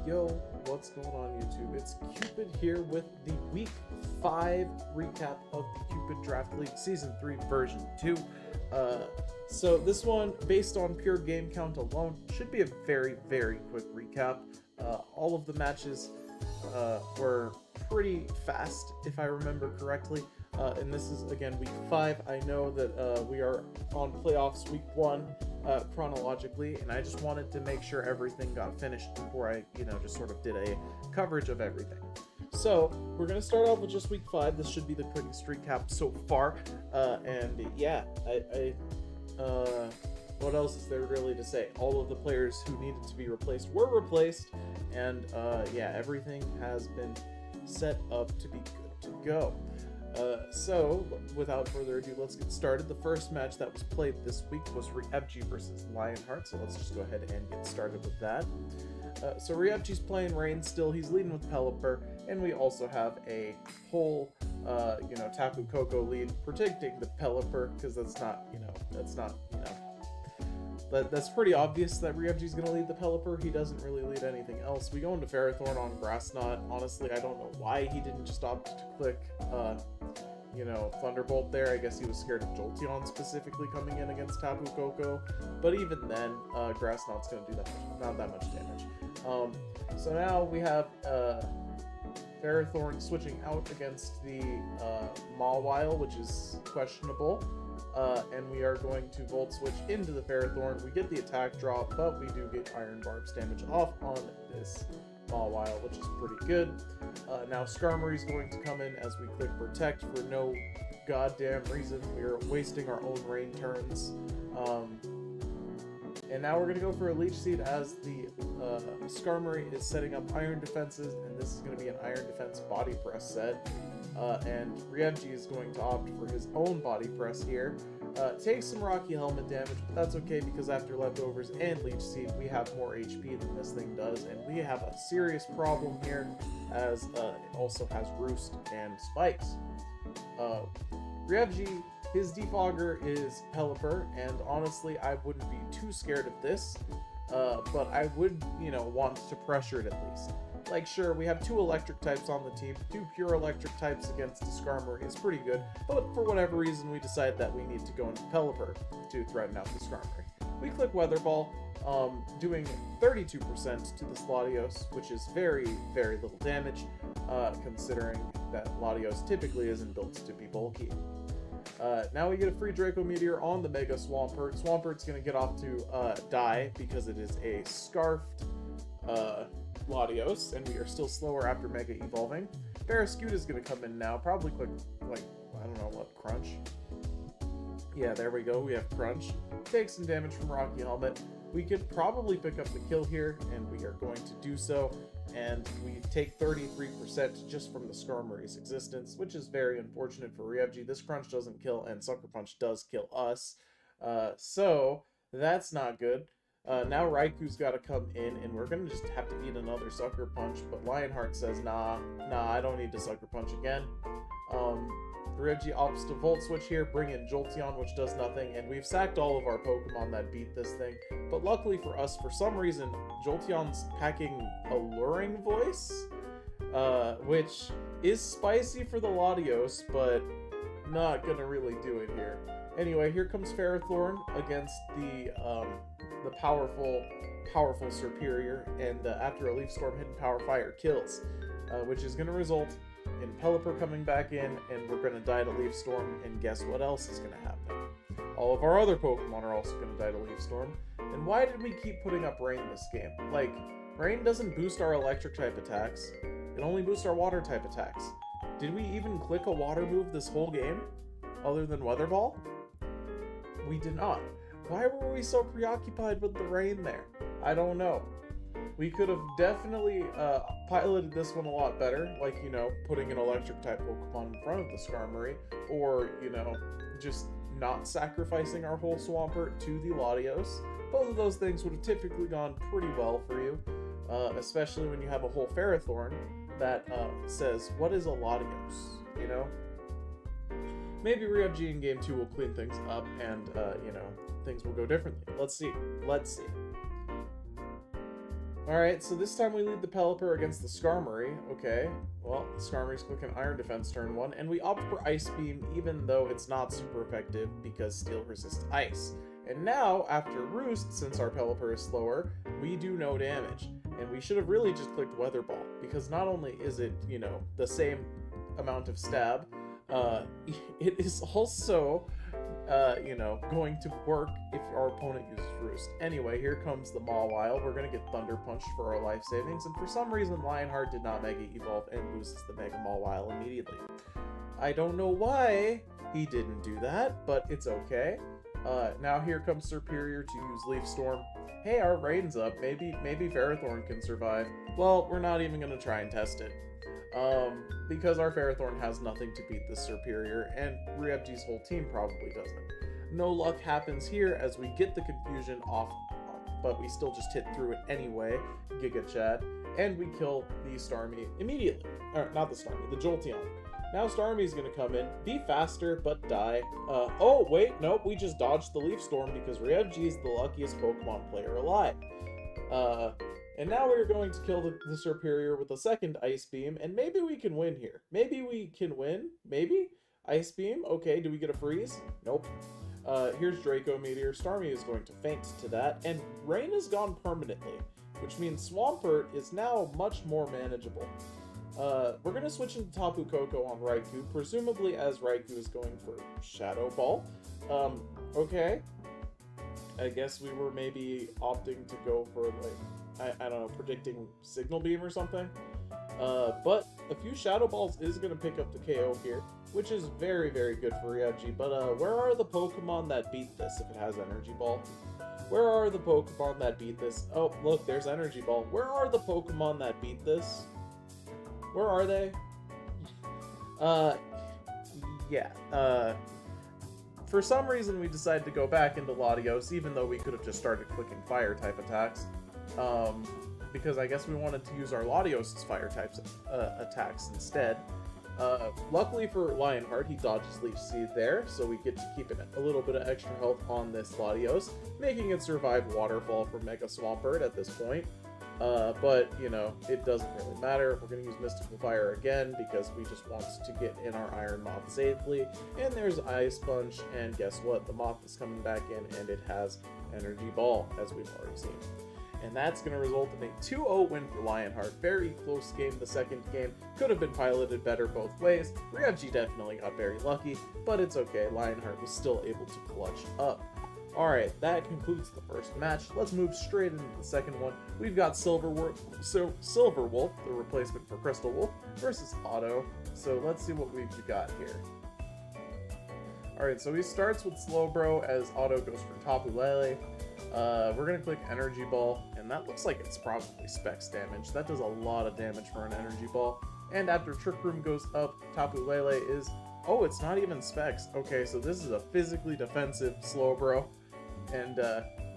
Yo, what's going on YouTube? It's Cupid here with the Week 5 recap of the Cupid Draft League Season 3 Version 2. So this one, based on pure game count alone, should be a very, very quick recap. All of the matches were pretty fast, if I remember correctly. And this is, again, Week 5. I know that we are on playoffs Week 1 chronologically, and I just wanted to make sure everything got finished before I, just sort of did a coverage of everything. So, we're going to start off with just Week 5. This should be the quickest recap so far. And yeah, what else is there really to say? All of the players who needed to be replaced were replaced, and yeah, everything has been set up to be good to go. So, without further ado, let's get started. The first match that was played this week was Ryevji versus Lionheart, so let's just go ahead and get started with that. So Ryevji's playing Rain still, he's leading with Pelipper, and we also have a whole, Tapu Koko lead, predicting the Pelipper, because that's pretty obvious that Ryevji's going to lead the Pelipper. He doesn't really lead anything else. We go into Ferrothorn on Grass Knot. Honestly, I don't know why he didn't just opt to click, Thunderbolt there. I guess he was scared of Jolteon specifically coming in against Tapu Koko. But even then, Grass Knot's going to do not that much damage. So now we have Ferrothorn switching out against the Mawile, which is questionable. And we are going to Volt Switch into the Ferrothorn. We get the attack drop, but we do get Iron Barb's damage off on this Mawile, which is pretty good. Now Skarmory is going to come in as we click Protect for no goddamn reason. We're wasting our own rain turns. And now we're going to go for a Leech Seed as the Skarmory is setting up Iron Defenses, and this is going to be an Iron Defense Body Press set. And Ryevji is going to opt for his own Body Press here. Takes some Rocky Helmet damage, but that's okay because after Leftovers and Leech Seed, we have more HP than this thing does, and we have a serious problem here as it also has Roost and Spikes. Ryevji, his Defogger is Pelipper, and honestly, I wouldn't be too scared of this, but I would, want to pressure it at least. Like, sure, we have 2 electric types on the team. 2 pure electric types against a Skarmory is pretty good, but for whatever reason, we decide that we need to go into Pelipper to threaten out the Skarmory. We click Weather Ball, doing 32% to this Latios, which is very, very little damage, considering that Latios typically isn't built to be bulky. Now we get a free Draco Meteor on the Mega Swampert. Swampert's going to get off to die because it is a Scarfed Latios, and we are still slower after Mega Evolving. Barraskewda is going to come in now, probably click, Crunch? Yeah, there we go, we have Crunch. Take some damage from Rocky Helmet. We could probably pick up the kill here, and we are going to do so. And we take 33% just from the Skarmory's existence, which is very unfortunate for Ryevji. This Crunch doesn't kill, and Sucker Punch does kill us. So that's not good. Now Raikou's got to come in, and we're going to just have to eat another Sucker Punch, but Lionheart says, nah, I don't need to Sucker Punch again. Ryevji opts to Volt Switch here, bring in Jolteon, which does nothing, and we've sacked all of our Pokemon that beat this thing. But luckily for us, for some reason, Jolteon's packing Alluring Voice, which is spicy for the Latios, but not gonna really do it here. Anyway, here comes Ferrothorn against the powerful Serperior, and after a Leaf Storm, Hidden Power Fire kills, which is gonna result in Pelipper coming back in, and we're going to die to Leaf Storm, and guess what else is going to happen? All of our other Pokemon are also going to die to Leaf Storm. And why did we keep putting up Rain this game? Like, Rain doesn't boost our electric type attacks, it only boosts our water type attacks. Did we even click a water move this whole game, other than Weather Ball? We did not. Why were we so preoccupied with the Rain there? I don't know. We could have definitely piloted this one a lot better, like, putting an electric type Pokemon in front of the Skarmory, or, just not sacrificing our whole Swampert to the Latios. Both of those things would have typically gone pretty well for you, especially when you have a whole Ferrothorn that says, what is a Latios, Maybe Ryevji in Game 2 will clean things up and, things will go differently. Let's see. Alright, so this time we lead the Pelipper against the Skarmory. Okay, well, the Skarmory's clicking Iron Defense turn 1, and we opt for Ice Beam even though it's not super effective because Steel resists Ice. And now, after Roost, since our Pelipper is slower, we do no damage. And we should have really just clicked Weather Ball, because not only is it, you know, the same amount of stab, it is also, you know, going to work if our opponent uses Roost. Anyway, here comes the Mawile. We're going to get Thunder Punched for our life savings, and for some reason Lionheart did not Mega Evolve and boosts the Mega Mawile immediately. I don't know why he didn't do that, but it's okay. Now here comes Serperior to use Leaf Storm. Hey, our rain's up. Maybe Ferrothorn can survive. Well, we're not even going to try and test it. Because our Ferrothorn has nothing to beat this Serperior, and Ryevji's whole team probably doesn't. No luck happens here as we get the confusion off, but we still just hit through it anyway, Giga Chad, and we kill the Starmie immediately. Or, not the Starmie, the Jolteon. Now Starmie's gonna come in, be faster, but die. Oh, wait, nope, we just dodged the Leaf Storm because Ryevji is the luckiest Pokemon player alive. And now we're going to kill the Serperior with a second Ice Beam, and maybe we can win here. Maybe we can win? Maybe? Ice Beam? Okay, do we get a freeze? Nope. Here's Draco Meteor. Starmie is going to faint to that, and Rain is gone permanently, which means Swampert is now much more manageable. We're going to switch into Tapu Koko on Raikou, presumably as Raikou is going for Shadow Ball. Okay. I guess we were maybe opting to go for, like, I don't know, predicting Signal Beam or something. But a few Shadow Balls is going to pick up the KO here, which is very, very good for Ryevji. But where are the Pokemon that beat this if it has Energy Ball? Where are the Pokemon that beat this? Oh, look, there's Energy Ball. Where are the Pokemon that beat this? Where are they? Yeah. For some reason, we decided to go back into Latios, even though we could have just started clicking Fire-type attacks. Because I guess we wanted to use our Latios' Fire-type attacks instead. Luckily for Lionheart, he dodges Leech Seed there, so we get to keep a little bit of extra health on this Latios, making it survive Waterfall from Mega Swampert at this point. But, you know, it doesn't really matter. We're going to use Mystical Fire again because we just want to get in our Iron Moth safely. And there's Ice Punch, and guess what? The Moth is coming back in, and it has Energy Ball, as we've already seen. And that's going to result in a 2-0 win for Lionheart. Very close game. The second game could have been piloted better both ways. Ryevji definitely got very lucky, but it's okay. Lionheart was still able to clutch up. Alright, that concludes the first match. Let's move straight into the second one. We've got Silver Wolf, the replacement for Crystal Wolf, versus Otto. So let's see what we've got here. Alright, so he starts with Slowbro as Otto goes for Tapu Lele. We're going to click Energy Ball, and that looks like it's probably Specs damage. That does a lot of damage for an Energy Ball. And after Trick Room goes up, Tapu Lele is... Oh, it's not even Specs. Okay, so this is a physically defensive Slowbro. And,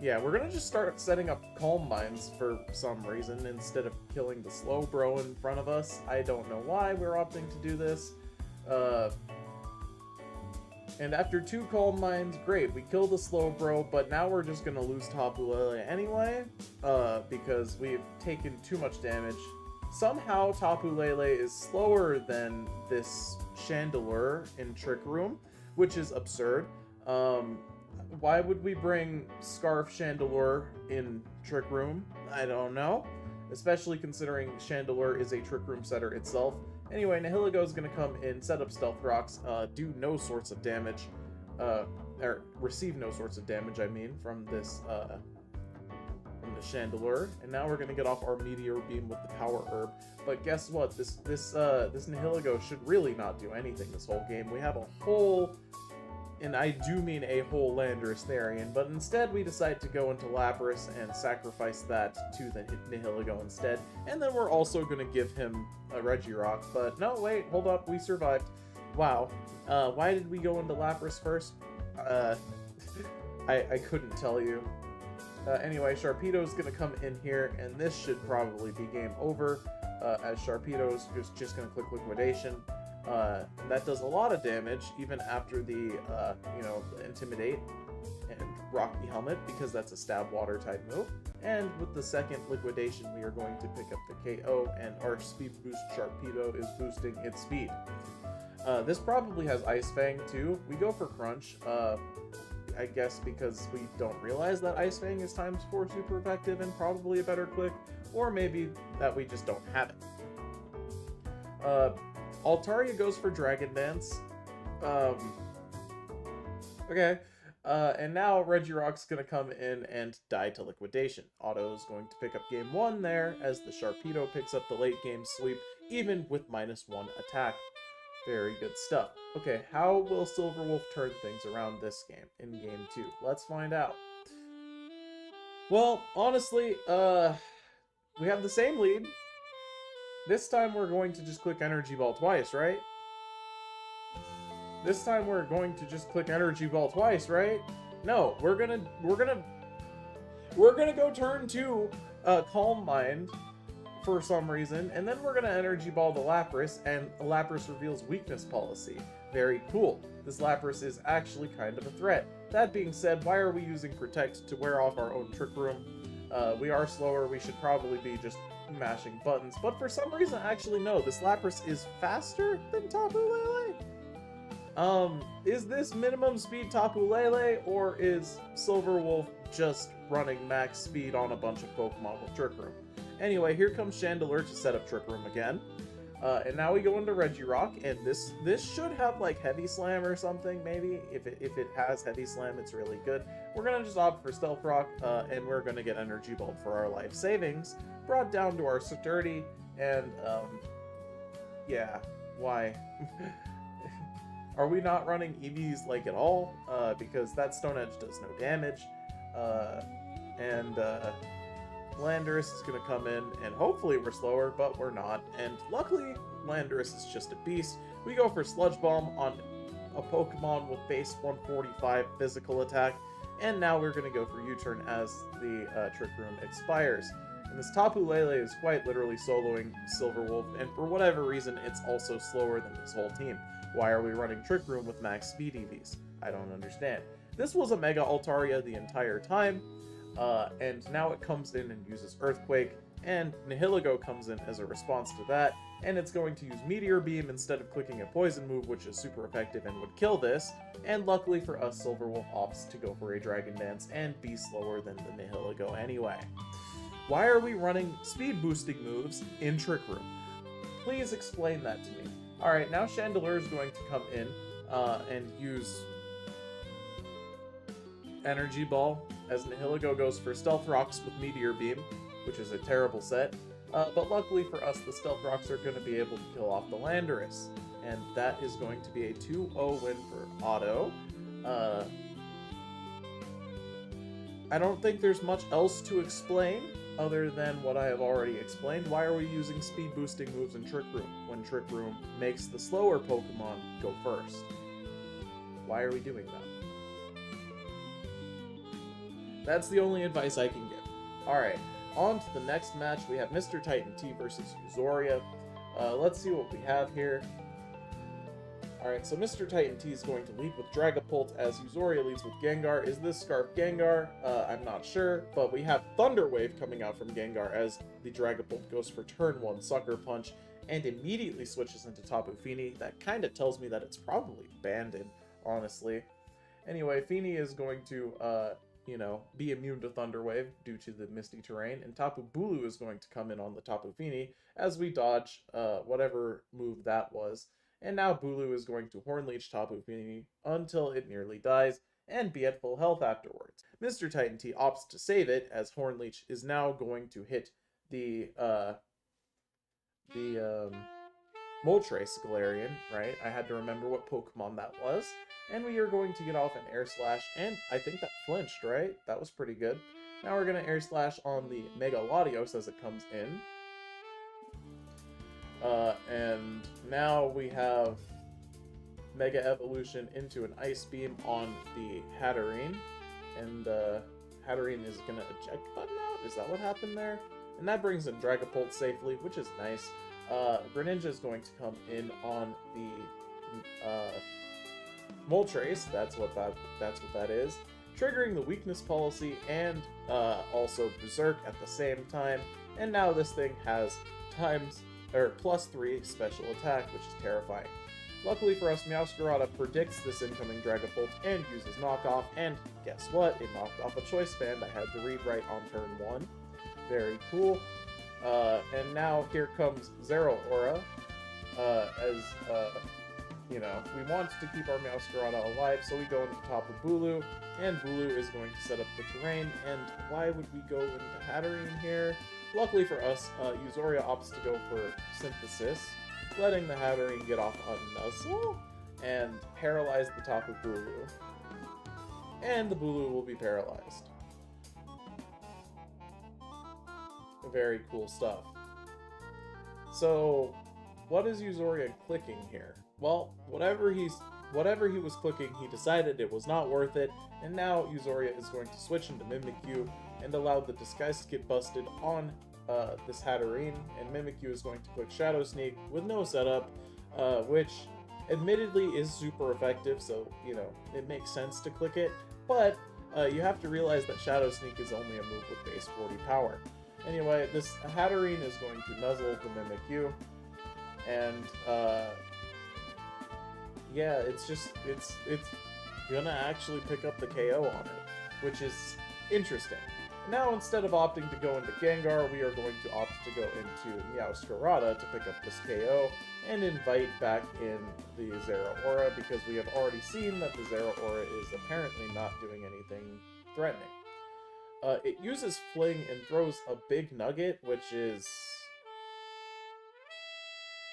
yeah, we're gonna just start setting up Calm Minds for some reason instead of killing the Slowbro in front of us. I don't know why we're opting to do this. And after 2 Calm Minds, great, we kill the Slowbro, but now we're just gonna lose Tapu Lele anyway, because we've taken too much damage. Somehow Tapu Lele is slower than this Chandelure in Trick Room, which is absurd. Why would we bring Scarf Chandelure in Trick Room? I don't know. Especially considering Chandelure is a Trick Room setter itself. Anyway, Nihilego is going to come in, set up Stealth Rocks, do no sorts of damage, or receive no sorts of damage, I mean, from this, from the Chandelure. And now we're going to get off our Meteor Beam with the Power Herb. But guess what? This Nihilego should really not do anything this whole game. We have a whole... And I do mean a whole Landorus Therian, but instead we decide to go into Lapras and sacrifice that to the Nihilego instead. And then we're also going to give him a Regirock, but no, wait, hold up, we survived. Wow. Why did we go into Lapras first? I couldn't tell you. Anyway, Sharpedo's going to come in here, and this should probably be game over, as Sharpedo's just going to click Liquidation. That does a lot of damage, even after the, you know, Intimidate. And Rocky Helmet because that's a stab water type move. And with the second liquidation, we are going to pick up the KO, and our speed boost Sharpedo is boosting its speed. This probably has Ice Fang too. We go for Crunch, I guess because we don't realize that Ice Fang is ×4 super effective and probably a better click, or maybe that we just don't have it. Altaria goes for Dragon Dance. Okay. And now Regirock's going to come in and die to Liquidation. Otto's going to pick up game 1 there, as the Sharpedo picks up the late game sweep, even with -1 attack. Very good stuff. Okay, how will Silverwolf turn things around this game, in game 2? Let's find out. Well, honestly, we have the same lead. This time we're going to just click Energy Ball twice, right? This time we're going to just click Energy Ball twice, right? No, we're gonna go turn 2, Calm Mind for some reason, and then we're gonna Energy Ball the Lapras, and Lapras reveals Weakness Policy. Very cool. This Lapras is actually kind of a threat. That being said, why are we using Protect to wear off our own Trick Room? We are slower, we should probably be just mashing buttons, but for some reason, actually no, this Lapras is faster than Tapu Lele? Is this minimum speed Tapu Lele, or is Silverwolf just running max speed on a bunch of Pokemon with Trick Room? Anyway, here comes Chandelure to set up Trick Room again. And now we go into Regirock, and this should have like Heavy Slam or something, maybe. If it has Heavy Slam, it's really good. We're gonna just opt for Stealth Rock, and we're gonna get Energy Balled for our life savings, brought down to our 30, and yeah, why? Are we not running EVs like at all? Because that Stone Edge does no damage. And Landorus is going to come in, and hopefully we're slower, but we're not. And luckily, Landorus is just a beast. We go for Sludge Bomb on a Pokemon with base 145 physical attack, and now we're going to go for U-turn as the Trick Room expires. And this Tapu Lele is quite literally soloing Silverwolf, and for whatever reason, it's also slower than his whole team. Why are we running Trick Room with max speed EVs? I don't understand. This was a Mega Altaria the entire time, and now it comes in and uses Earthquake, and Nihilego comes in as a response to that, and it's going to use Meteor Beam instead of clicking a Poison move, which is super effective and would kill this, and luckily for us, Silverwolf opts to go for a Dragon Dance and be slower than the Nihilego anyway. Why are we running speed boosting moves in Trick Room? Please explain that to me. Alright, now Chandelure is going to come in and use Energy Ball, as Nihilego goes for Stealth Rocks with Meteor Beam, which is a terrible set. But luckily for us, the Stealth Rocks are going to be able to kill off the Landorus. And that is going to be a 2-0 win for Otto. I don't think there's much else to explain other than what I have already explained. Why are we using speed boosting moves in Trick Room when Trick Room makes the slower Pokemon go first? Why are we doing that? That's the only advice I can give. Alright, on to the next match. We have Mr. Titan T versus Uzoria. Let's see what we have here. Alright, so Mr. Titan T is going to lead with Dragapult as Uzoria leads with Gengar. Is this Scarf Gengar? I'm not sure, but we have Thunder Wave coming out from Gengar as the Dragapult goes for turn 1 Sucker Punch and immediately switches into Tapu Fini. That kind of tells me that it's probably banded, honestly. Anyway, Fini is going to, be immune to Thunder Wave due to the misty terrain, and Tapu Bulu is going to come in on the Tapu Fini as we dodge whatever move that was. And now Bulu is going to Horn Leech Tapu Fini until it nearly dies and be at full health afterwards. Mr. Titan T opts to save it as Horn Leech is now going to hit the Moltres Galarian, right? I had to remember what Pokemon that was. And we are going to get off an Air Slash, and I think that flinched, right? That was pretty good. Now we're going to Air Slash on the Mega Latios as it comes in. And now we have Mega Evolution into an Ice Beam on the Hatterene. And Hatterene is going to eject button out? Is that what happened there? And that brings in Dragapult safely, which is nice. Greninja is going to come in on the Moltres. That's what that is. triggering the weakness policy and also Berserk at the same time. And now this thing has +3 special attack, which is terrifying. Luckily for us, Meowscarada predicts this incoming Dragapult and uses knockoff, and guess what? It knocked off a choice band I had to read right on turn 1. Very cool. And now here comes Zeraora, you know, we want to keep our Meowscarada alive, so we go into Tapu Bulu, and Bulu is going to set up the terrain, and why would we go into Hatterene here? Luckily for us, Usoria opts to go for Synthesis, letting the Hatterene get off a Nuzzle, and paralyze the Tapu Bulu. And the Bulu will be paralyzed. Very cool stuff. So, what is Usoria clicking here? Well, whatever he was clicking, he decided it was not worth it, and now Usoria is going to switch into Mimikyu and allow the disguise to get busted on this Hatterene, and Mimikyu is going to click Shadow Sneak with no setup, which admittedly is super effective, so, you know, it makes sense to click it, but you have to realize that Shadow Sneak is only a move with base 40 power. Anyway, this Hatterene is going to nuzzle the Mimikyu, and yeah, it's gonna actually pick up the KO on it, which is interesting. Now, instead of opting to go into Gengar, we are going to opt to go into Meowscarada to pick up this KO and invite back in the Zeraora, because we have already seen that the Zeraora is apparently not doing anything threatening. It uses Fling and throws a big nugget, which is...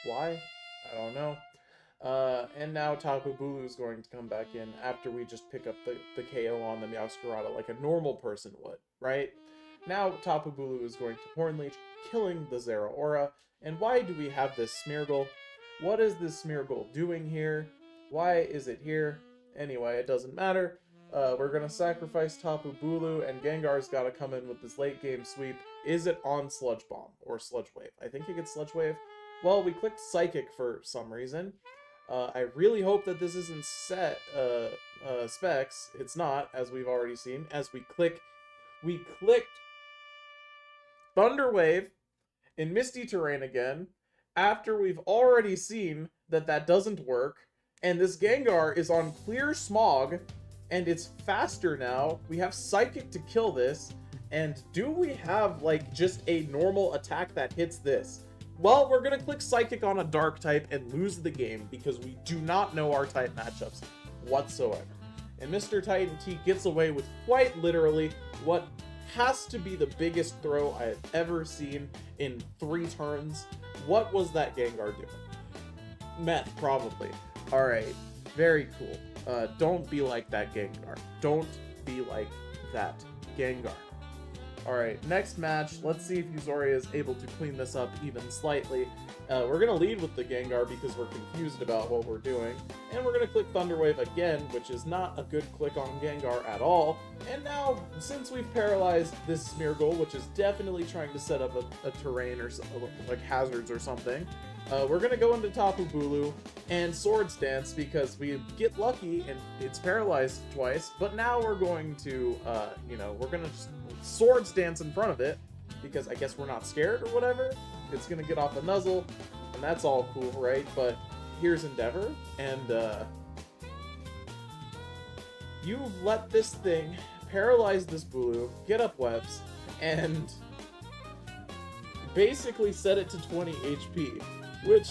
why? I don't know. And now Tapu Bulu is going to come back in after we just pick up the KO on the Meowscarada like a normal person would, right? Now Tapu Bulu is going to Horn Leech, killing the Zeraora. And why do we have this Smeargle? What is this Smeargle doing here? Why is it here? Anyway, it doesn't matter. We're gonna sacrifice Tapu Bulu, and Gengar's gotta come in with this late game sweep. Is it on Sludge Bomb or Sludge Wave? I think it gets Sludge Wave. Well, we clicked Psychic for some reason. I really hope that this isn't set specs. It's not, as we've already seen. As we clicked Thunder Wave in Misty Terrain again, after we've already seen that that doesn't work, and this Gengar is on Clear Smog, and it's faster now. We have Psychic to kill this, and do we have, like, just a normal attack that hits this? Well, we're gonna click Psychic on a Dark type and lose the game because we do not know our type matchups whatsoever. And Mr. Titan T gets away with quite literally what has to be the biggest throw I have ever seen in 3 turns. What was that Gengar doing? Meth, probably. Alright, very cool. Don't be like that Gengar. Don't be like that Gengar. Alright, next match, let's see if Usoria is able to clean this up even slightly. We're going to lead with the Gengar because we're confused about what we're doing. And we're going to click Thunder Wave again, which is not a good click on Gengar at all. And now, since we've paralyzed this Smeargle, which is definitely trying to set up a terrain or like hazards or something, we're going to go into Tapu Bulu and Swords Dance because we get lucky and it's paralyzed twice. But now we're going to, we're going to just Swords Dance in front of it because I guess we're not scared or whatever. It's going to get off a Nuzzle, and that's all cool, right? But here's Endeavor, and you've let this thing paralyze this Bulu, get up webs, and basically set it to 20 HP, which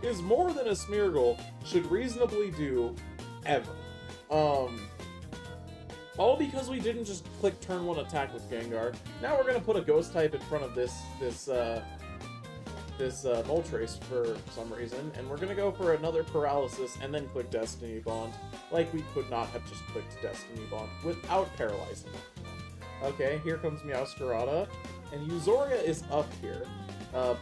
is more than a Smeargle should reasonably do ever. All because we didn't just click turn 1 attack with Gengar. Now we're gonna put a Ghost type in front of this Moltres for some reason, and we're gonna go for another Paralysis and then click Destiny Bond. Like we could not have just clicked Destiny Bond without paralyzing it. Okay, here comes Meowscarada, and Usoria is up here.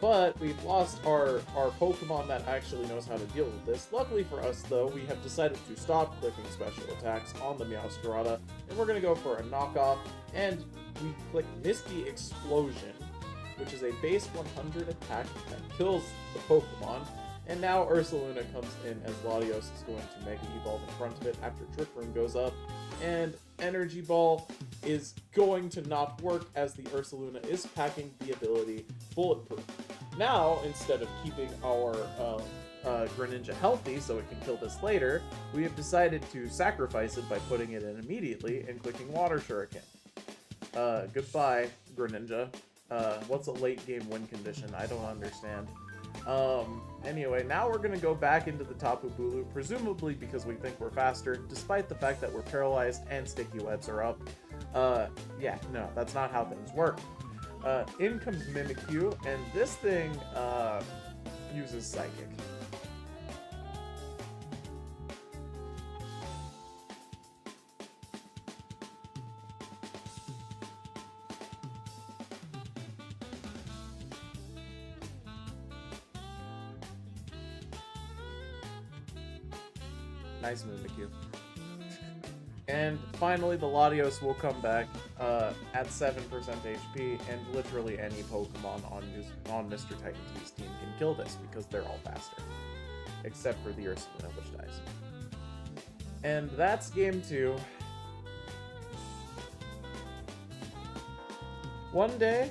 But we've lost our Pokemon that actually knows how to deal with this. Luckily for us, though, we have decided to stop clicking special attacks on the Meowscarada, and we're going to go for a knockoff, and we click Misty Explosion, which is a base 100 attack that kills the Pokemon. And now Ursaluna comes in as Latios is going to Mega Evolve in front of it after Trick Room goes up. and Energy Ball is going to not work as the Ursaluna is packing the ability Bulletproof. Now, instead of keeping our Greninja healthy so it can kill this later, we have decided to sacrifice it by putting it in immediately and clicking Water Shuriken. Goodbye, Greninja. What's a late game win condition? I don't understand. Anyway, now we're gonna go back into the Tapu Bulu, presumably because we think we're faster, despite the fact that we're paralyzed and sticky webs are up. Yeah, no, that's not how things work. In comes Mimikyu, and this thing, uses Psychic. Nice Mimikyu. And finally, the Latios will come back at 7% HP, and literally any Pokemon on Mr. Titan T's team can kill this because they're all faster. Except for the Ursaluna, which dies. And that's game 2. One day,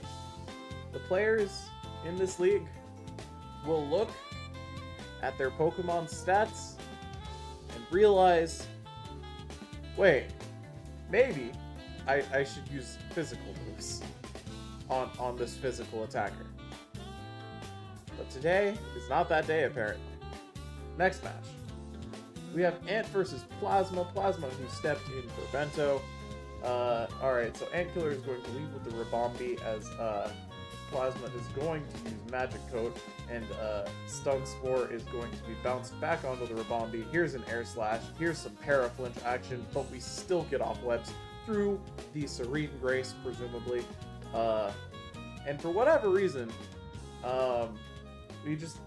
the players in this league will look at their Pokemon stats and realize, wait, maybe I should use physical moves on this physical attacker. But today is not that day, apparently. Next match. We have Ant versus Plasma. Plasma, who stepped in for Bento. Alright, so Ant Killer is going to lead with the Ribombee as Plasma is going to use Magic Coat, and Stun Spore is going to be bounced back onto the Ribombee. Here's an Air Slash, here's some Para-Flinch action, but we still get off webs through the Serene Grace, presumably. And for whatever reason, we just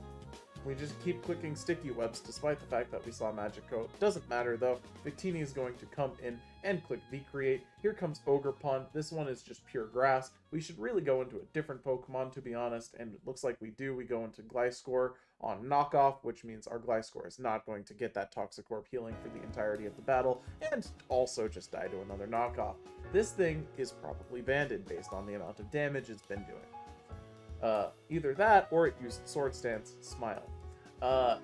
keep clicking sticky webs despite the fact that we saw Magic Coat. Doesn't matter though. Victini is going to come in and click V-Create. Here comes Ogerpon. This one is just pure grass. We should really go into a different Pokemon, to be honest, and it looks like we do. We go into Gliscor on Knockoff, which means our Gliscor is not going to get that Toxic Orb healing for the entirety of the battle, and also just die to another Knockoff. This thing is probably banded based on the amount of damage it's been doing. Either that, or it used Sword Stance Smile.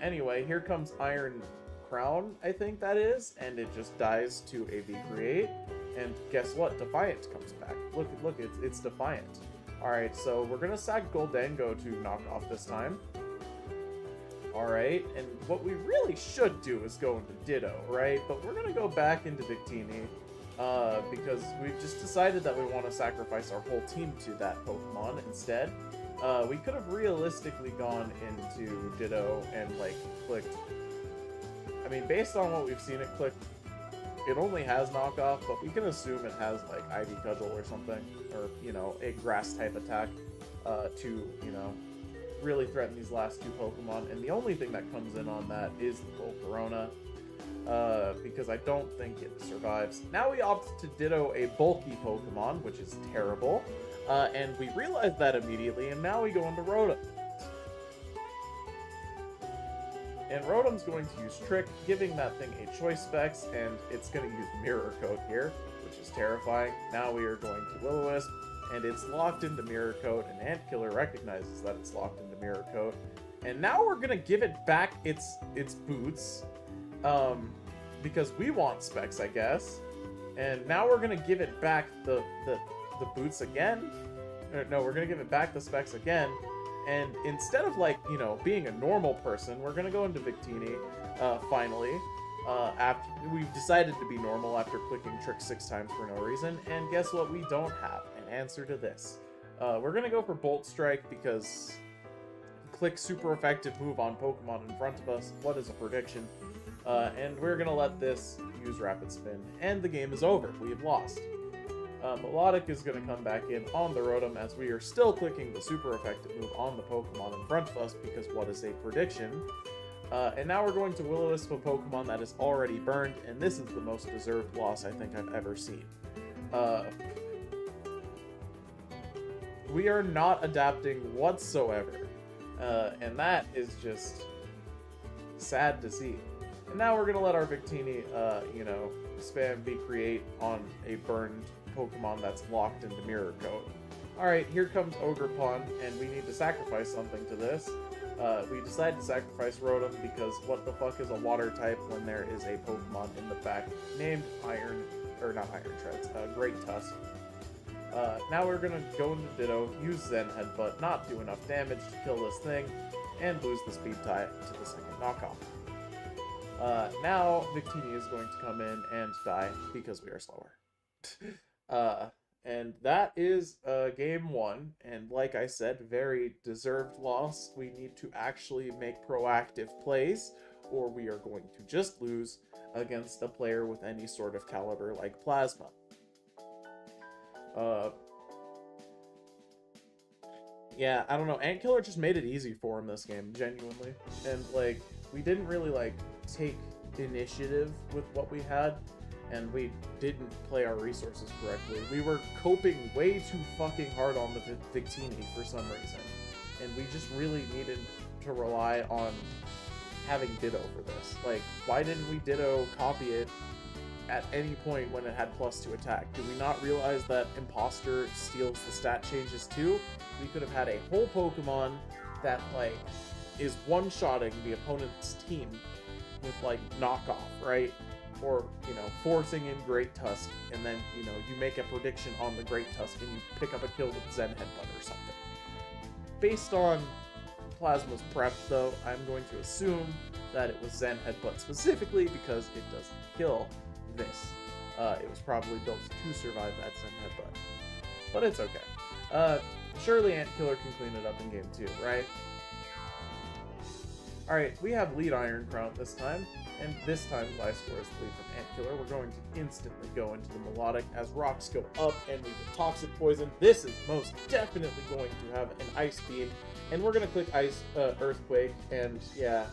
Anyway, here comes Iron Crown, I think that is, and it just dies to a V-Create, and guess what? Defiant comes back. Look, it's Defiant. Alright, so we're gonna sack Goldango to knock off this time. Alright, and what we really should do is go into Ditto, right? But we're gonna go back into Victini, because we've just decided that we want to sacrifice our whole team to that Pokemon instead. We could have realistically gone into Ditto and, like, clicked... I mean, based on what we've seen it click, it only has Knockoff, but we can assume it has, like, Ivy Cudgel or something, or, you know, a Grass-type attack to, you know, really threaten these last two Pokemon. And the only thing that comes in on that is the Volcarona, because I don't think it survives. Now we opt to Ditto a bulky Pokemon, which is terrible. And we realize that immediately, and now we go into Rotom. And Rotom's going to use Trick, giving that thing a choice specs, and it's going to use Mirror Coat here, which is terrifying. Now we are going to Will-O-Wisp, and it's locked into Mirror Coat, and Ant Killer recognizes that it's locked into Mirror Coat. And now we're going to give it back its boots, because we want specs, I guess. And now we're going to give it back the boots again. No, we're gonna give it back the specs again, and instead of, like, you know, being a normal person, we're gonna go into Victini finally, after we've decided to be normal after clicking Trick 6 times for no reason. And guess what? We don't have an answer to this. We're gonna go for Bolt Strike because click super effective move on Pokemon in front of us. What is a prediction? And we're gonna let this use Rapid Spin, and the game is over. We have lost. Melodic is going to come back in on the Rotom as we are still clicking the super effective move on the Pokemon in front of us, because what is a prediction? And now we're going to Will-O-Wisp a Pokemon that is already burned, and this is the most deserved loss I think I've ever seen. We are not adapting whatsoever, and that is just sad to see. And now we're gonna let our Victini, you know, spam V-Create on a burned Pokemon that's locked into Mirror Coat. Alright, here comes Ogerpon, and we need to sacrifice something to this. We decided to sacrifice Rotom because what the fuck is a water type when there is a Pokemon in the back named Great Tusk. Now we're gonna go into Ditto, use Zen Headbutt, not do enough damage to kill this thing, and lose the speed tie to the second knockoff. Now Victini is going to come in and die because we are slower. And that is game 1, and like I said, very deserved loss. We need to actually make proactive plays, or we are going to just lose against a player with any sort of caliber like Plasma. Yeah, I don't know, Antkiller just made it easy for him this game, genuinely. And, like, we didn't really, like, take initiative with what we had, and we didn't play our resources correctly. We were coping way too fucking hard on the Victini for some reason, and we just really needed to rely on having Ditto for this. Like, why didn't we Ditto copy it at any point when it had +2 attack? Did we not realize that Imposter steals the stat changes too? We could have had a whole Pokemon that, like, is one-shotting the opponent's team with, like, knockoff, right? Or, you know, forcing in Great Tusk, and then, you know, you make a prediction on the Great Tusk and you pick up a kill with Zen Headbutt or something. Based on Plasma's prep, though, I'm going to assume that it was Zen Headbutt specifically because it doesn't kill this. It was probably built to survive that Zen Headbutt. But it's okay. Surely Antkiller can clean it up in game 2, right? Alright, we have lead Iron Crown this time, and this time Gliscor is the lead from Antkiller. We're going to instantly go into the Melodic as rocks go up and we get Toxic Poison. This is most definitely going to have an Ice Beam, and we're going to click Earthquake, and yeah,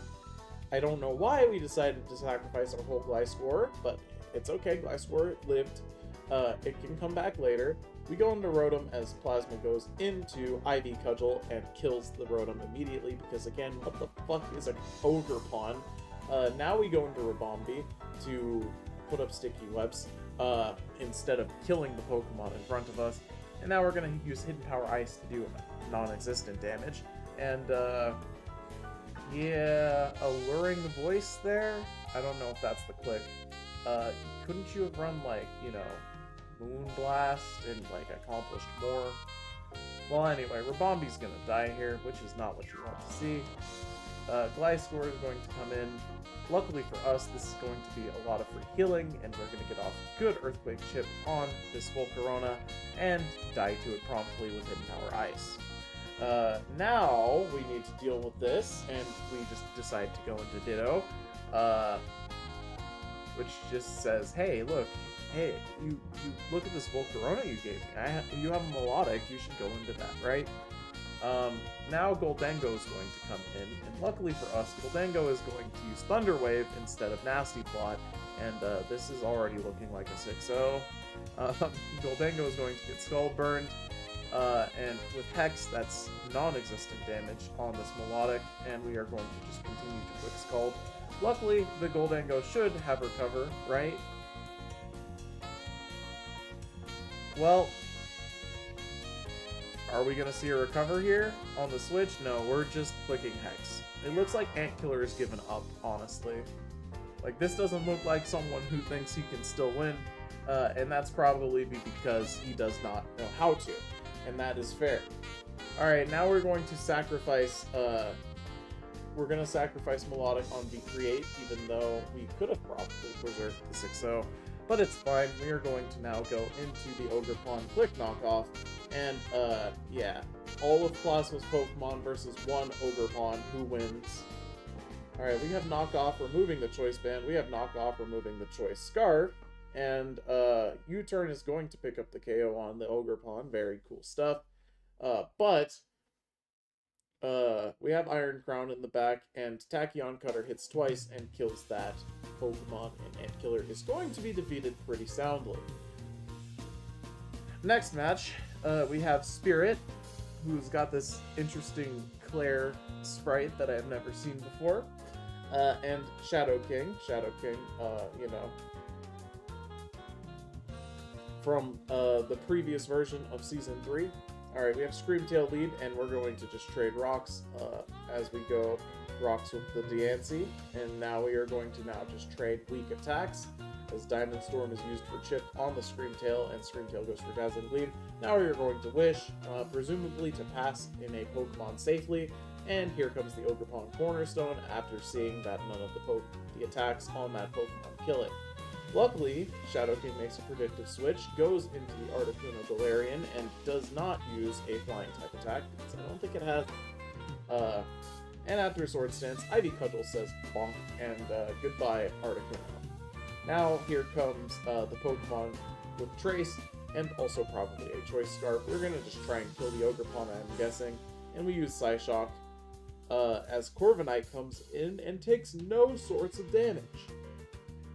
I don't know why we decided to sacrifice our whole Gliscor, but it's okay, Gliscor lived. It can come back later. We go into Rotom as Plasma goes into Ivy Cudgel and kills the Rotom immediately because, again, what the fuck is an Ogerpon? Now we go into Rabombi to put up sticky webs instead of killing the Pokemon in front of us. And now we're going to use Hidden Power Ice to do non-existent damage. And, yeah, Alluring Voice there? I don't know if that's the click. Couldn't you have run, like, you know, Moonblast and, like, accomplished more? Well, anyway, Rabombi's gonna die here, which is not what you want to see. Gliscor is going to come in. Luckily for us, this is going to be a lot of free healing, and we're going to get off a good Earthquake chip on this Volcarona and die to it promptly with Hidden Power Ice. Now we need to deal with this, and we just decide to go into Ditto, which just says, hey, look, hey, you look at this Volcarona you gave me. You have a Melodic, you should go into that, right? Now Goldengo is going to come in, and luckily for us, Goldengo is going to use Thunder Wave instead of Nasty Plot, and this is already looking like a 6-0. Goldengo is going to get Skull Burned, and with Hex, that's non-existent damage on this Melodic, and we are going to just continue to Quick Scald. Luckily, the Goldengo should have Recover, right? Well, are we gonna see a Recover here on the Switch? No, we're just clicking Hex. It looks like Antkiller has given up, honestly. Like, this doesn't look like someone who thinks he can still win, and that's probably because he does not know how to, and that is fair. Alright, now we're going to sacrifice, Melodic on V-Create, even though we could have probably preserved the 6-0. But it's fine, we are going to now go into the Ogerpon Click Knockoff, and, yeah, all of Plasma's Pokemon versus one Ogerpon, who wins? Alright, we have Knockoff removing the Choice Band, we have Knockoff removing the Choice Scarf, and, U-Turn is going to pick up the KO on the Ogerpon, very cool stuff, but we have Iron Crown in the back, and Tachyon Cutter hits twice and kills that Pokemon, and Antkiller is going to be defeated pretty soundly. Next match, we have Spirit, who's got this interesting Claire sprite that I have never seen before. And Shadow King, you know, from the previous version of Season 3. Alright, we have Screamtail lead, and we're going to just trade rocks as we go. Rocks with the Diancie, and now we are going to just trade weak attacks, as Diamond Storm is used for Chip on the Screamtail, and Screamtail goes for Dazzling Gleam. Now we are going to Wish, presumably to pass in a Pokemon safely, and here comes the Ogerpon Cornerstone after seeing that none of the attacks on that Pokemon kill it. Luckily, Shadow King makes a predictive switch, goes into the Articuno Galarian, and does not use a flying type attack, because I don't think it has. And after a Sword Stance, Ivy Cudgel says bonk, and goodbye, Articuno. Now here comes the Pokemon with Trace, and also probably a Choice Scarf. We're going to just try and kill the Ogerpon, I'm guessing, and we use Psyshock, as Corviknight comes in and takes no sorts of damage.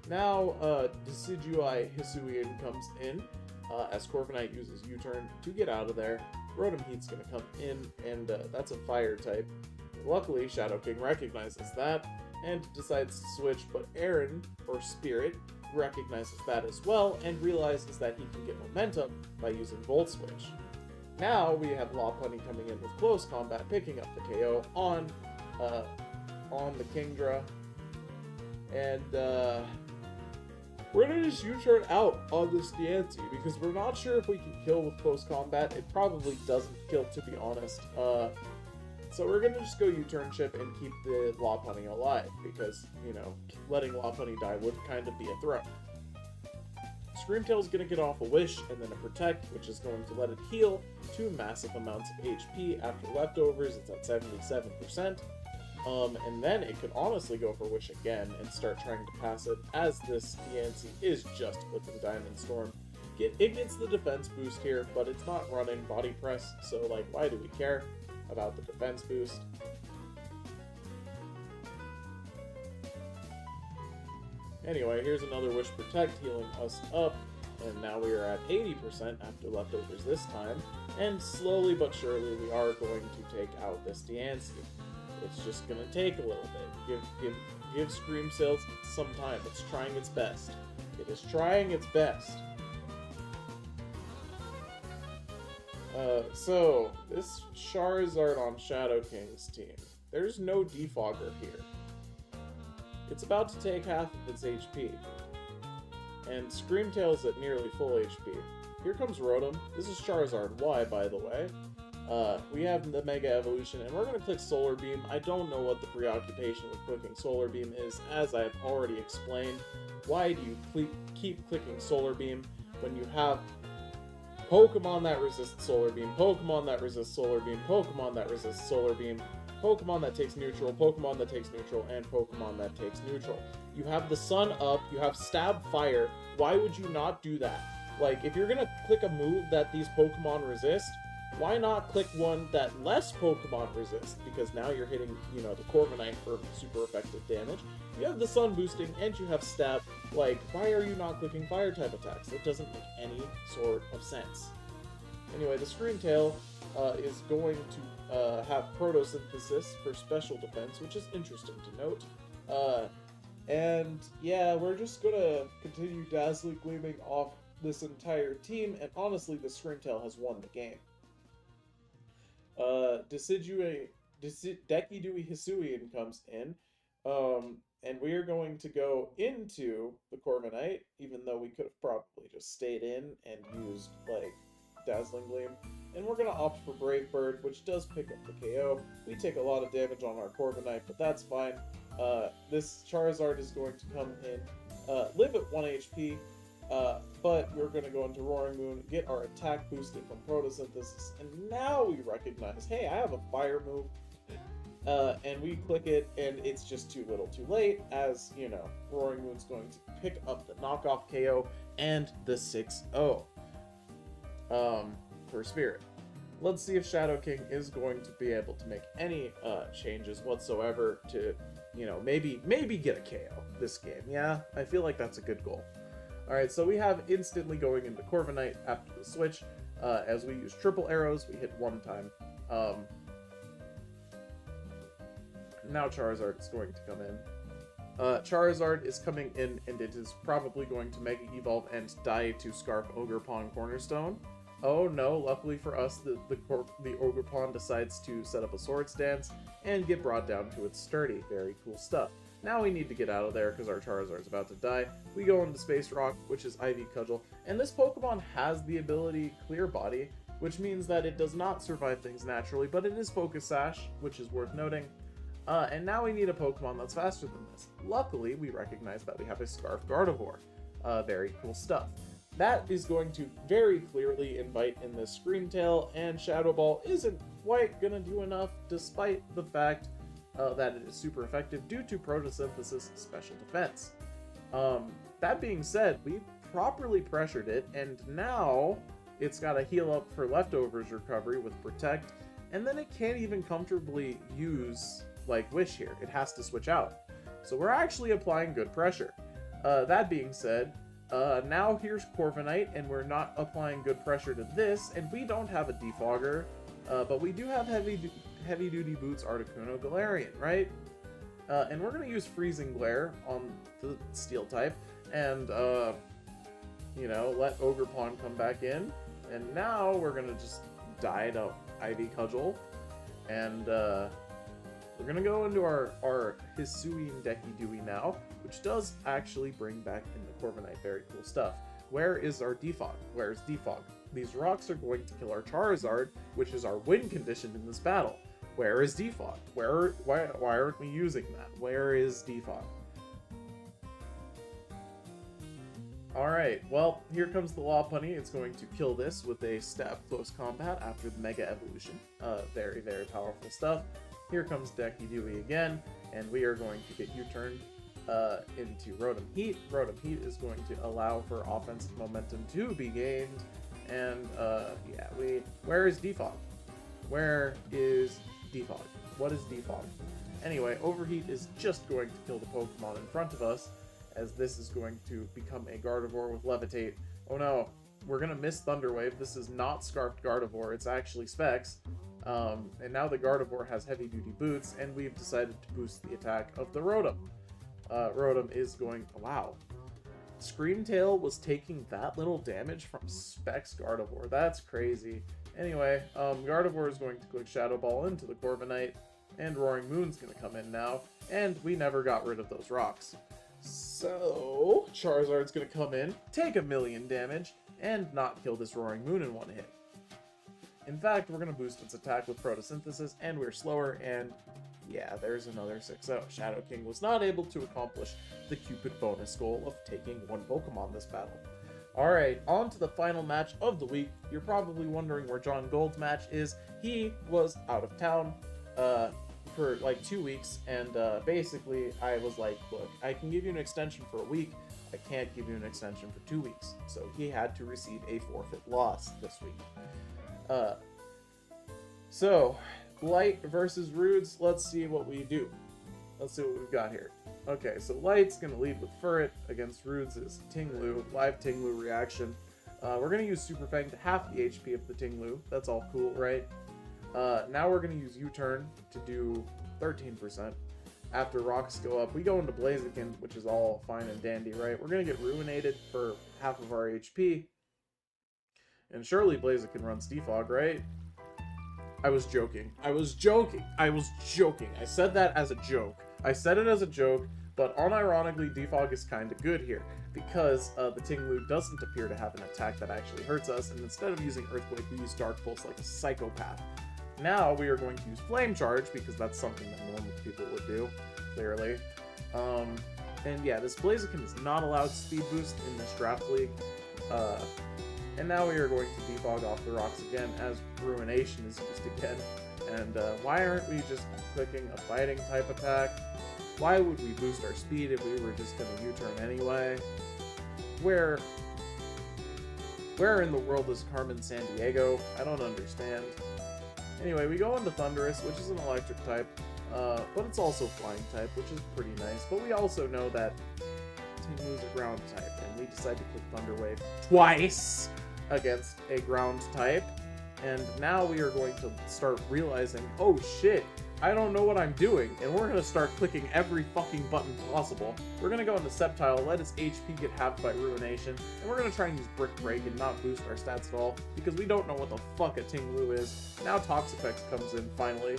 Now, Decidueye Hisuian comes in, as Corviknight uses U-turn to get out of there. Rotom Heat's going to come in, and that's a Fire type. Luckily, Shadow King recognizes that and decides to switch, but Aaron, or Spirit, recognizes that as well and realizes that he can get momentum by using Volt Switch. Now we have Lopunny coming in with Close Combat, picking up the KO on the Kingdra, and we're gonna just U-turn out on this Diancie because we're not sure if we can kill with Close Combat. It probably doesn't kill, to be honest. So we're gonna just go U-turn Chip and keep the Lopunny alive, because, you know, letting Lopunny die would kind of be a throw. Screamtail's gonna get off a Wish and then a Protect, which is going to let it heal to massive amounts of HP after leftovers. It's at 77%. And then it could honestly go for Wish again and start trying to pass it, as this Diancie is just clicking Diamond Storm. It gets the defense boost here, but it's not running Body Press, so, like, why do we care about the defense boost? Anyway, here's another Wish Protect healing us up, and now we are at 80% after leftovers this time, and slowly but surely we are going to take out this Diancie. It's just gonna take a little bit. Give Screamtail some time. It's trying its best. It is trying its best. So, this Charizard on Shadow King's team. There's no Defogger here. It's about to take half of its HP. And Screamtail's at nearly full HP. Here comes Rotom. This is Charizard Y, by the way. We have the Mega Evolution, and we're going to click Solar Beam. I don't know what the preoccupation with clicking Solar Beam is, as I have already explained. Why do you keep clicking Solar Beam when you have Pokemon that resist Solar Beam, Pokemon that resist Solar Beam, Pokemon that resist Solar Beam, Pokemon that takes neutral, Pokemon that takes neutral, and Pokemon that takes neutral? You have the Sun up, you have Stab Fire. Why would you not do that? Like, if you're going to click a move that these Pokemon resist, why not click one that less Pokemon resist? Because now you're hitting, you know, the Corviknight for super effective damage. You have the Sun boosting, and you have Stab. Like, why are you not clicking Fire-type attacks? That doesn't make any sort of sense. Anyway, the Screamtail is going to have Photosynthesis for special defense, which is interesting to note. And yeah, we're just gonna continue Dazzling Gleaming off this entire team, and honestly, the Screamtail has won the game. Decidueye Hisuian comes in, and we are going to go into the Corviknight, even though we could have probably just stayed in and used, like, Dazzling Gleam. And we're going to opt for Brave Bird, which does pick up the KO. We take a lot of damage on our Corviknight, but that's fine. This Charizard is going to come in, live at 1 HP, but we're going to go into Roaring Moon, get our attack boosted from Photosynthesis, and now we recognize, hey, I have a fire move, and we click it, and it's just too little too late, as, you know, Roaring Moon's going to pick up the knockoff KO and the 6-0 for Spirit. Let's see if Shadow King is going to be able to make any changes whatsoever to, you know, maybe get a KO this game. Yeah, I feel like that's a good goal. Alright, so we have instantly going into Corviknight after the switch. As we use triple arrows, we hit one time. Now Charizard is going to come in. Charizard is coming in, and it is probably going to Mega Evolve and die to Scarf Ogerpon Cornerstone. Oh no, luckily for us, the Ogerpon decides to set up a Swords Dance and get brought down to its sturdy. Very cool stuff. Now we need to get out of there because our Charizard's about to die. We go into Space Rock, which is Ivy Cudgel, and this Pokemon has the ability Clear Body, which means that it does not survive things naturally, but it is Focus Sash, which is worth noting. And now we need a Pokemon that's faster than this. Luckily, we recognize that we have a Scarf Gardevoir. Very cool stuff. That is going to very clearly invite in this Screamtail, and Shadow Ball isn't quite gonna do enough, despite the fact that it is super effective due to Photosynthesis Special Defense. That being said, we properly pressured it, and now it's got to heal up for Leftovers recovery with Protect, and then it can't even comfortably use like Wish here. It has to switch out. So we're actually applying good pressure. That being said, now here's Corviknight, and we're not applying good pressure to this, and we don't have a Defogger, but we do have heavy duty boots Articuno Galarian, right? And we're gonna use Freezing Glare on the Steel type, and you know, let Ogerpon come back in, and now we're gonna just die to Ivy Cudgel, and we're gonna go into our Hisuian Decky Dewey now, which does actually bring back in the Corviknight. Very cool stuff. Where is our Defog? Where's Defog? These rocks are going to kill our Charizard, which is our win condition in this battle. Where is Defog? Why aren't we using that? Where is Defog? Alright, well, here comes the Lopunny. It's going to kill this with a Stab Close Combat after the Mega Evolution. Very, very powerful stuff. Here comes Decky Dewey again, and we are going to get U-turned into Rotom Heat. Rotom Heat is going to allow for offensive momentum to be gained, and yeah, where is Defog? Where is Defog? What is Defog? Anyway, Overheat is just going to kill the Pokemon in front of us, as this is going to become a Gardevoir with Levitate. Oh no, we're gonna miss Thunder Wave. This is not Scarfed Gardevoir, it's actually Specs. And now the Gardevoir has heavy duty boots, and we've decided to boost the attack of the Rotom. Rotom is going, wow. Screamtail was taking that little damage from Specs Gardevoir. That's crazy. Anyway, Gardevoir is going to click Shadow Ball into the Corviknight, and Roaring Moon's going to come in now, and we never got rid of those rocks. So, Charizard's going to come in, take 1,000,000 damage, and not kill this Roaring Moon in one hit. In fact, we're going to boost its attack with Photosynthesis, and we're slower, and yeah, there's another 6-0. Shadow King was not able to accomplish the Cupid bonus goal of taking one Pokemon this battle. Alright, on to the final match of the week. You're probably wondering where John Gold's match is. He was out of town for like 2 weeks, and basically I was like, look, I can give you an extension for a week, I can't give you an extension for 2 weeks. So he had to receive a forfeit loss this week. So, Light versus Rudes, let's see what we do. Let's see what we've got here. Okay, so Light's going to lead with Furret against Rudes' Tinglu, live Tinglu reaction. We're going to use Super Fang to half the HP of the Tinglu, that's all cool, right? Now we're going to use U-Turn to do 13%. After rocks go up, we go into Blaziken, which is all fine and dandy, right? We're going to get Ruinated for half of our HP. And surely Blaziken runs Defog, right? I was joking. I said that as a joke. I said it as a joke, but unironically, Defog is kind of good here, because the Tinglu doesn't appear to have an attack that actually hurts us, and instead of using Earthquake, we use Dark Pulse like a psychopath. Now we are going to use Flame Charge, because that's something that normal people would do, clearly. And yeah, this Blaziken is not allowed Speed Boost in this draft league. And now we are going to defog off the rocks again as Ruination is used again. And why aren't we just clicking a fighting type attack? Why would we boost our speed if we were just going to U-turn anyway? Where in the world is Carmen Sandiego? I don't understand. Anyway, we go into Thundurus, which is an electric type, but it's also flying type, which is pretty nice. But we also know that Tinglu's a ground type, and we decide to click Thunder Wave twice against a ground type. And now we are going to start realizing, oh shit, I don't know what I'm doing, and we're gonna start clicking every fucking button possible. We're gonna go into Sceptile, let his HP get halved by Ruination, and we're gonna try and use Brick Break and not boost our stats at all, because we don't know what the fuck a Tinglu is. Now Toxapex comes in, finally.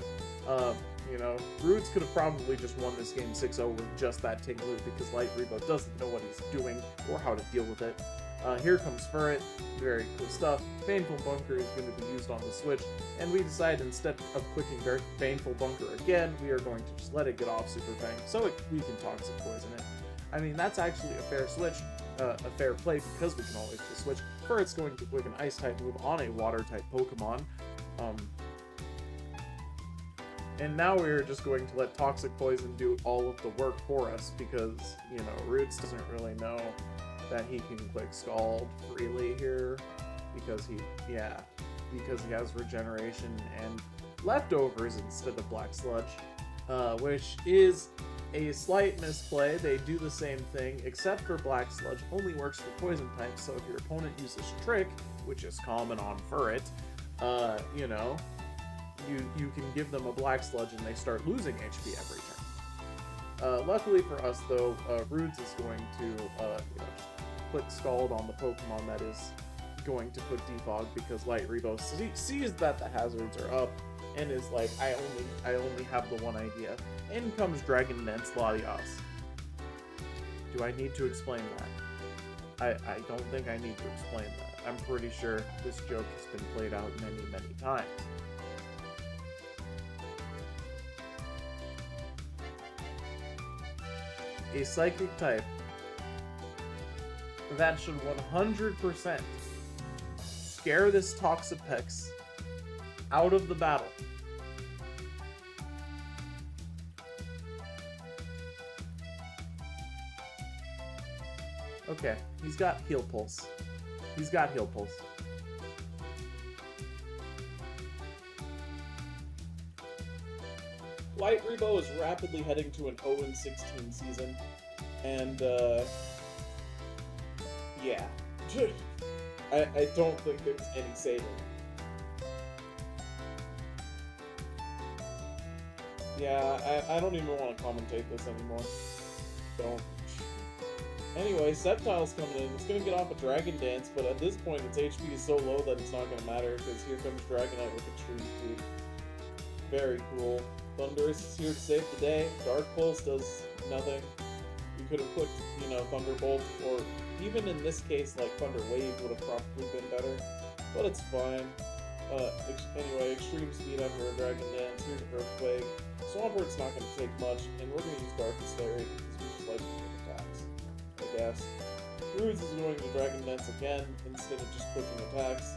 You know, Roots could have probably just won this game 6-0 with just that Tinglu, because Light Rebo doesn't know what he's doing, or how to deal with it. Here comes Furret, very cool stuff. Baneful Bunker is going to be used on the switch, and we decide instead of clicking Baneful Bunker again, we are going to just let it get off Super Fang, so we can Toxic Poison it. I mean, that's actually a fair switch, a fair play, because we can always just switch. Furret's going to click an Ice-type move on a Water-type Pokemon, and now we're just going to let Toxic Poison do all of the work for us, because, you know, Roots doesn't really know that he can click Scald freely here, because he has Regeneration and Leftovers instead of Black Sludge, which is a slight misplay. They do the same thing, except for Black Sludge only works for Poison types, so if your opponent uses Trick, which is common on Furret, you know, you can give them a Black Sludge and they start losing HP every turn. Luckily for us, though, Roots is going to you know, just put Scald on the Pokemon that is going to put Defog, because Light Rebo sees that the hazards are up and is like, I only have the one idea. In comes Dragon Dance Latias. Do I need to explain that? I don't think I need to explain that. I'm pretty sure this joke has been played out many, many times. A Psychic type that should 100% scare this Toxapex out of the battle. Okay, he's got Heal Pulse. He's got Heal Pulse. Light Rebo is rapidly heading to an 0-16 season, and yeah, I don't think there's any saving. Yeah, I don't even want to commentate this anymore. Don't. Anyway, Sceptile's coming in. It's going to get off a Dragon Dance, but at this point its HP is so low that it's not going to matter, because here comes Dragonite with Extreme Speed. Very cool. Thundurus is here to save the day. Dark Pulse does nothing. You could have put, you know, Thunderbolt, or even in this case, like Thunder Wave would have probably been better, but it's fine. Anyway, Extreme Speed after a Dragon Dance. Here's Earthquake. Swampword's not going to take much, and we're going to use Darkest Fairy, because we just like to make attacks, I guess. Roots is going to Dragon Dance again, instead of just clicking attacks,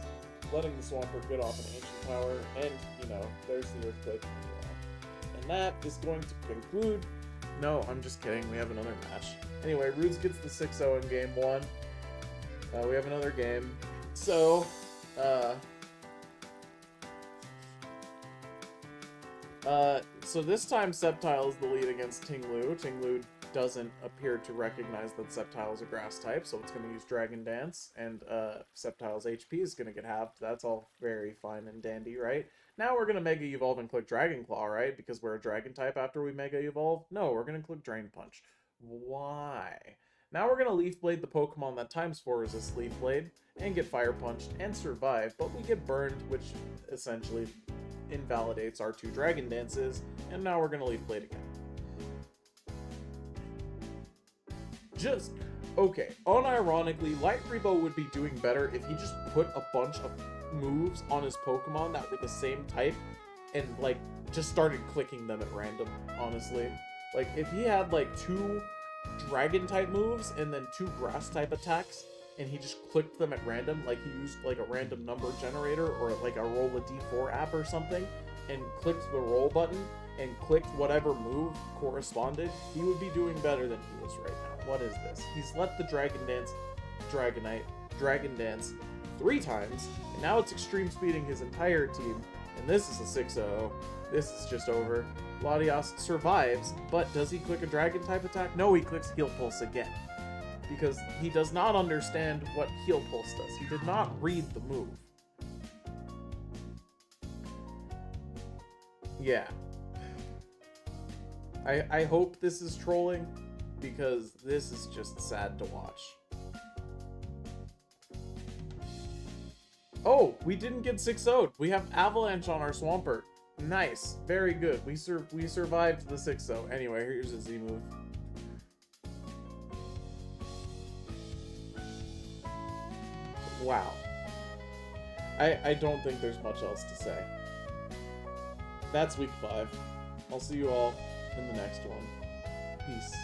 letting the Swampword get off an Ancient Power, and, you know, there's the Earthquake. And that is going to conclude... No, I'm just kidding, we have another match. Anyway, Roots gets the 6-0 in game 1. We have another game. So, so this time Sceptile is the lead against Tinglu. Tinglu doesn't appear to recognize that Sceptile is a grass type, so it's going to use Dragon Dance, and Sceptile's HP is going to get halved. That's all very fine and dandy, right? Now we're going to Mega Evolve and click Dragon Claw, right? Because we're a Dragon type after we Mega Evolve? No, we're going to click Drain Punch. Why? Now we're going to Leaf Blade the Pokemon that ×4 resists Leaf Blade, and get Fire Punched, and survive, but we get burned, which essentially invalidates our 2 Dragon Dances, and now we're going to Leaf Blade again. Just, okay, unironically, Light Rebo would be doing better if he just put a bunch of moves on his Pokemon that were the same type, and, like, just started clicking them at random, honestly. Like, if he had, like, 2 Dragon-type moves, and then 2 Grass-type attacks, and he just clicked them at random, like he used, like, a random number generator, or, like, a Roll a D4 app or something, and clicked the roll button, and clicked whatever move corresponded, he would be doing better than he is right now. What is this? He's let the Dragon Dance, Dragonite, Dragon Dance 3 times, and now it's Extreme Speeding his entire team, and this is a 6-0. This is just over. Latias survives, but does he click a Dragon-type attack? No, he clicks Heal Pulse again, because he does not understand what Heal Pulse does. He did not read the move. Yeah. I hope this is trolling, because this is just sad to watch. Oh, we didn't get 6-0'd. We have Avalanche on our Swampert. Nice. Very good. We survived the 6-0. Anyway, here's a Z move. Wow. I don't think there's much else to say. That's week 5. I'll see you all in the next one. Peace.